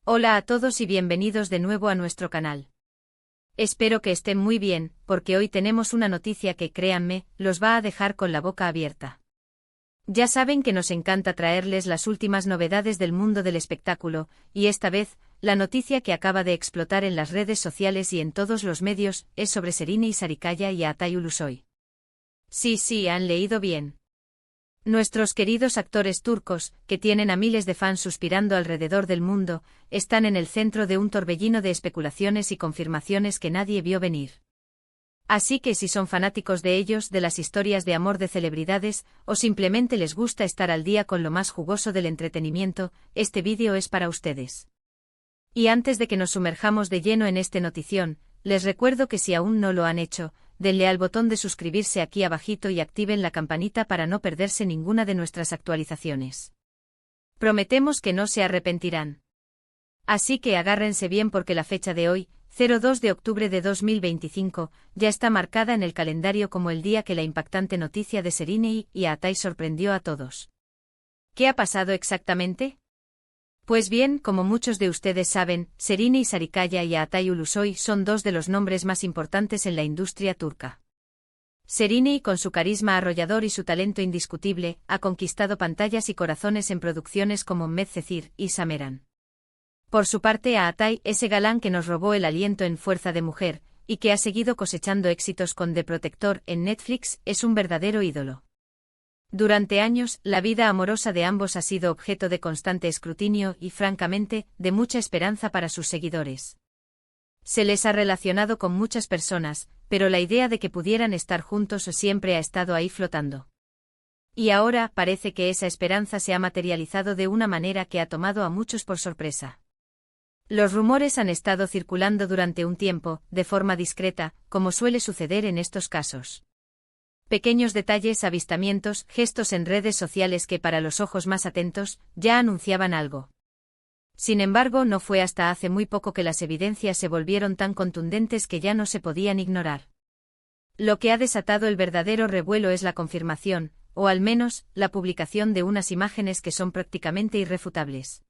Hola a todos y bienvenidos de nuevo a nuestro canal. Espero que estén muy bien, porque hoy tenemos una noticia que, créanme, los va a dejar con la boca abierta. Ya saben que nos encanta traerles las últimas novedades del mundo del espectáculo, y esta vez, la noticia que acaba de explotar en las redes sociales y en todos los medios es sobre Serine Sarıkaya y Atay Ulusoy. Sí, han leído bien. Nuestros queridos actores turcos, que tienen a miles de fans suspirando alrededor del mundo, están en el centro de un torbellino de especulaciones y confirmaciones que nadie vio venir. Así que si son fanáticos de ellos, de las historias de amor de celebridades, o simplemente les gusta estar al día con lo más jugoso del entretenimiento, este vídeo es para ustedes. Y antes de que nos sumerjamos de lleno en este notición, les recuerdo que si aún no lo han hecho, denle al botón de suscribirse aquí abajito y activen la campanita para no perderse ninguna de nuestras actualizaciones. Prometemos que no se arrepentirán. Así que agárrense bien porque la fecha de hoy, 2 de octubre de 2025, ya está marcada en el calendario como el día que la impactante noticia de Serine y Atay sorprendió a todos. ¿Qué ha pasado exactamente? Pues bien, como muchos de ustedes saben, Serine Sarıkaya y Atay Ulusoy son dos de los nombres más importantes en la industria turca. Serine, con su carisma arrollador y su talento indiscutible, ha conquistado pantallas y corazones en producciones como Medcezir y Sameran. Por su parte, a Atay, ese galán que nos robó el aliento en Fuerza de Mujer, y que ha seguido cosechando éxitos con The Protector en Netflix, es un verdadero ídolo. Durante años, la vida amorosa de ambos ha sido objeto de constante escrutinio y, francamente, de mucha esperanza para sus seguidores. Se les ha relacionado con muchas personas, pero la idea de que pudieran estar juntos siempre ha estado ahí flotando. Y ahora parece que esa esperanza se ha materializado de una manera que ha tomado a muchos por sorpresa. Los rumores han estado circulando durante un tiempo, de forma discreta, como suele suceder en estos casos. Pequeños detalles, avistamientos, gestos en redes sociales que para los ojos más atentos, ya anunciaban algo. Sin embargo, no fue hasta hace muy poco que las evidencias se volvieron tan contundentes que ya no se podían ignorar. Lo que ha desatado el verdadero revuelo es la confirmación, o al menos, la publicación de unas imágenes que son prácticamente irrefutables.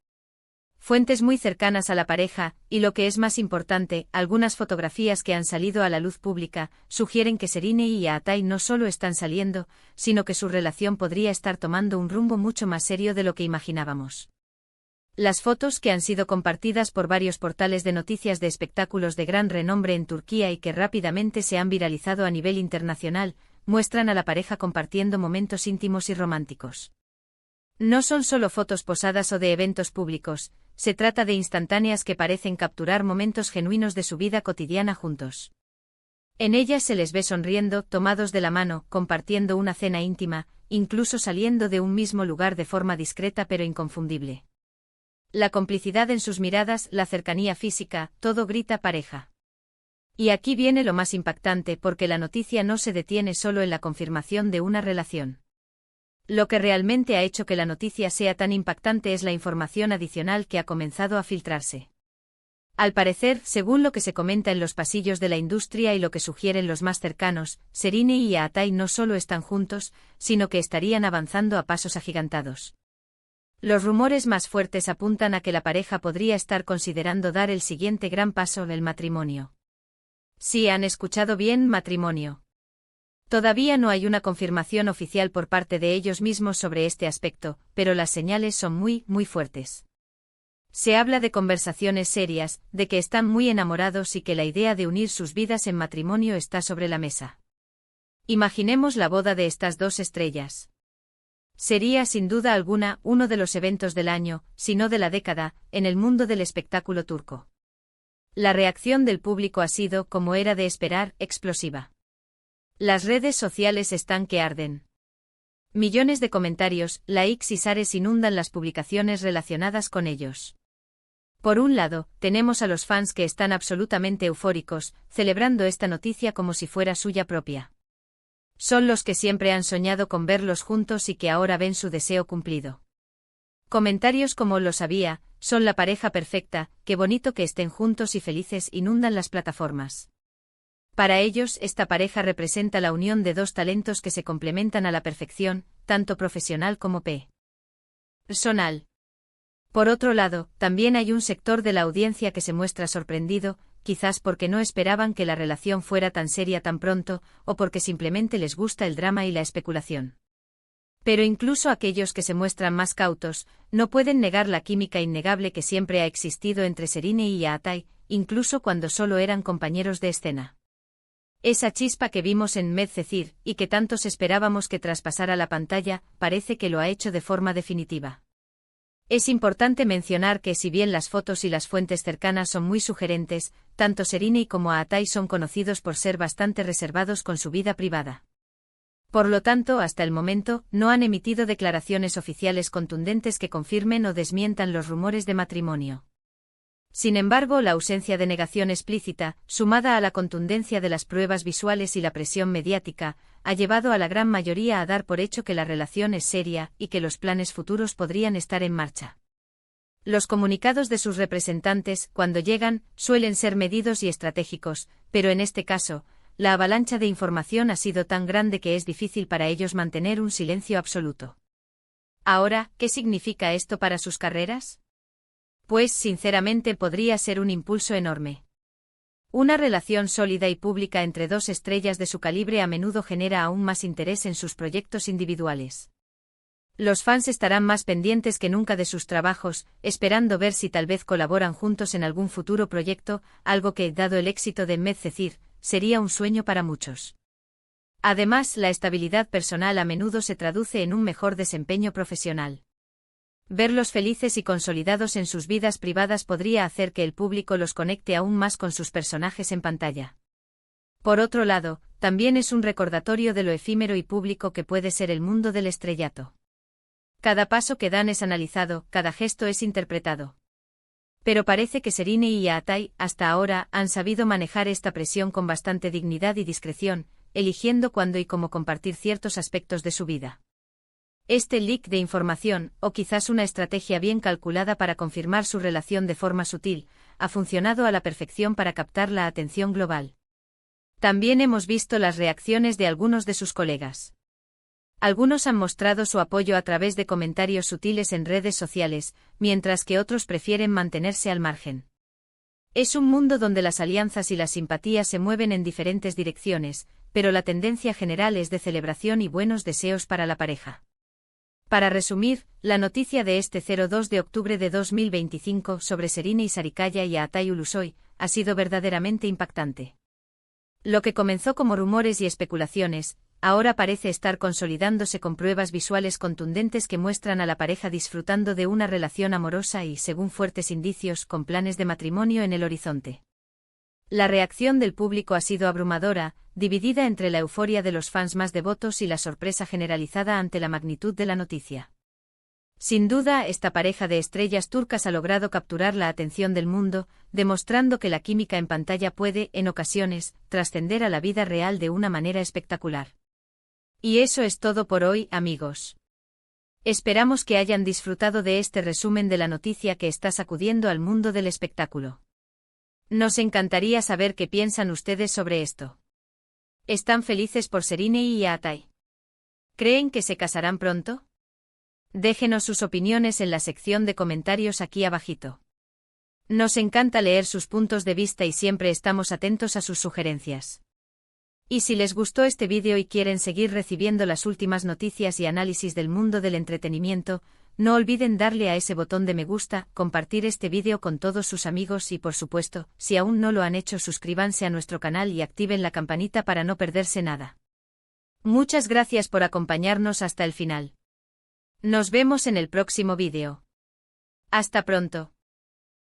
Fuentes muy cercanas a la pareja, y lo que es más importante, algunas fotografías que han salido a la luz pública, sugieren que Serine y Atay no solo están saliendo, sino que su relación podría estar tomando un rumbo mucho más serio de lo que imaginábamos. Las fotos que han sido compartidas por varios portales de noticias de espectáculos de gran renombre en Turquía y que rápidamente se han viralizado a nivel internacional, muestran a la pareja compartiendo momentos íntimos y románticos. No son solo fotos posadas o de eventos públicos, se trata de instantáneas que parecen capturar momentos genuinos de su vida cotidiana juntos. En ellas se les ve sonriendo, tomados de la mano, compartiendo una cena íntima, incluso saliendo de un mismo lugar de forma discreta pero inconfundible. La complicidad en sus miradas, la cercanía física, todo grita pareja. Y aquí viene lo más impactante porque la noticia no se detiene solo en la confirmación de una relación. Lo que realmente ha hecho que la noticia sea tan impactante es la información adicional que ha comenzado a filtrarse. Al parecer, según lo que se comenta en los pasillos de la industria y lo que sugieren los más cercanos, Serine y Atay no solo están juntos, sino que estarían avanzando a pasos agigantados. Los rumores más fuertes apuntan a que la pareja podría estar considerando dar el siguiente gran paso, el matrimonio. Sí, han escuchado bien, matrimonio. Todavía no hay una confirmación oficial por parte de ellos mismos sobre este aspecto, pero las señales son muy fuertes. Se habla de conversaciones serias, de que están muy enamorados y que la idea de unir sus vidas en matrimonio está sobre la mesa. Imaginemos la boda de estas dos estrellas. Sería sin duda alguna uno de los eventos del año, si no de la década, en el mundo del espectáculo turco. La reacción del público ha sido, como era de esperar, explosiva. Las redes sociales están que arden. Millones de comentarios, likes y shares inundan las publicaciones relacionadas con ellos. Por un lado, tenemos a los fans que están absolutamente eufóricos, celebrando esta noticia como si fuera suya propia. Son los que siempre han soñado con verlos juntos y que ahora ven su deseo cumplido. Comentarios como "lo sabía", "son la pareja perfecta", "qué bonito que estén juntos y felices" inundan las plataformas. Para ellos, esta pareja representa la unión de dos talentos que se complementan a la perfección, tanto profesional como personal. Por otro lado, también hay un sector de la audiencia que se muestra sorprendido, quizás porque no esperaban que la relación fuera tan seria tan pronto, o porque simplemente les gusta el drama y la especulación. Pero incluso aquellos que se muestran más cautos, no pueden negar la química innegable que siempre ha existido entre Serine y Aatai, incluso cuando solo eran compañeros de escena. Esa chispa que vimos en Medcezir, y que tantos esperábamos que traspasara la pantalla, parece que lo ha hecho de forma definitiva. Es importante mencionar que si bien las fotos y las fuentes cercanas son muy sugerentes, tanto Serine como Aatai son conocidos por ser bastante reservados con su vida privada. Por lo tanto, hasta el momento, no han emitido declaraciones oficiales contundentes que confirmen o desmientan los rumores de matrimonio. Sin embargo, la ausencia de negación explícita, sumada a la contundencia de las pruebas visuales y la presión mediática, ha llevado a la gran mayoría a dar por hecho que la relación es seria y que los planes futuros podrían estar en marcha. Los comunicados de sus representantes, cuando llegan, suelen ser medidos y estratégicos, pero en este caso, la avalancha de información ha sido tan grande que es difícil para ellos mantener un silencio absoluto. Ahora, ¿qué significa esto para sus carreras? Pues, sinceramente, podría ser un impulso enorme. Una relación sólida y pública entre dos estrellas de su calibre a menudo genera aún más interés en sus proyectos individuales. Los fans estarán más pendientes que nunca de sus trabajos, esperando ver si tal vez colaboran juntos en algún futuro proyecto, algo que, dado el éxito de Medcezir, sería un sueño para muchos. Además, la estabilidad personal a menudo se traduce en un mejor desempeño profesional. Verlos felices y consolidados en sus vidas privadas podría hacer que el público los conecte aún más con sus personajes en pantalla. Por otro lado, también es un recordatorio de lo efímero y público que puede ser el mundo del estrellato. Cada paso que dan es analizado, cada gesto es interpretado. Pero parece que Serine y Aatai, hasta ahora, han sabido manejar esta presión con bastante dignidad y discreción, eligiendo cuándo y cómo compartir ciertos aspectos de su vida. Este leak de información, o quizás una estrategia bien calculada para confirmar su relación de forma sutil, ha funcionado a la perfección para captar la atención global. También hemos visto las reacciones de algunos de sus colegas. Algunos han mostrado su apoyo a través de comentarios sutiles en redes sociales, mientras que otros prefieren mantenerse al margen. Es un mundo donde las alianzas y las simpatías se mueven en diferentes direcciones, pero la tendencia general es de celebración y buenos deseos para la pareja. Para resumir, la noticia de este 2 de octubre de 2025 sobre Serine Sarikaya y Aatai Ulusoy ha sido verdaderamente impactante. Lo que comenzó como rumores y especulaciones, ahora parece estar consolidándose con pruebas visuales contundentes que muestran a la pareja disfrutando de una relación amorosa y, según fuertes indicios, con planes de matrimonio en el horizonte. La reacción del público ha sido abrumadora, dividida entre la euforia de los fans más devotos y la sorpresa generalizada ante la magnitud de la noticia. Sin duda, esta pareja de estrellas turcas ha logrado capturar la atención del mundo, demostrando que la química en pantalla puede, en ocasiones, trascender a la vida real de una manera espectacular. Y eso es todo por hoy, amigos. Esperamos que hayan disfrutado de este resumen de la noticia que está sacudiendo al mundo del espectáculo. Nos encantaría saber qué piensan ustedes sobre esto. ¿Están felices por Serine y Aatai? ¿Creen que se casarán pronto? Déjenos sus opiniones en la sección de comentarios aquí abajito. Nos encanta leer sus puntos de vista y siempre estamos atentos a sus sugerencias. Y si les gustó este vídeo y quieren seguir recibiendo las últimas noticias y análisis del mundo del entretenimiento, no olviden darle a ese botón de me gusta, compartir este vídeo con todos sus amigos y, por supuesto, si aún no lo han hecho, suscríbanse a nuestro canal y activen la campanita para no perderse nada. Muchas gracias por acompañarnos hasta el final. Nos vemos en el próximo vídeo. Hasta pronto.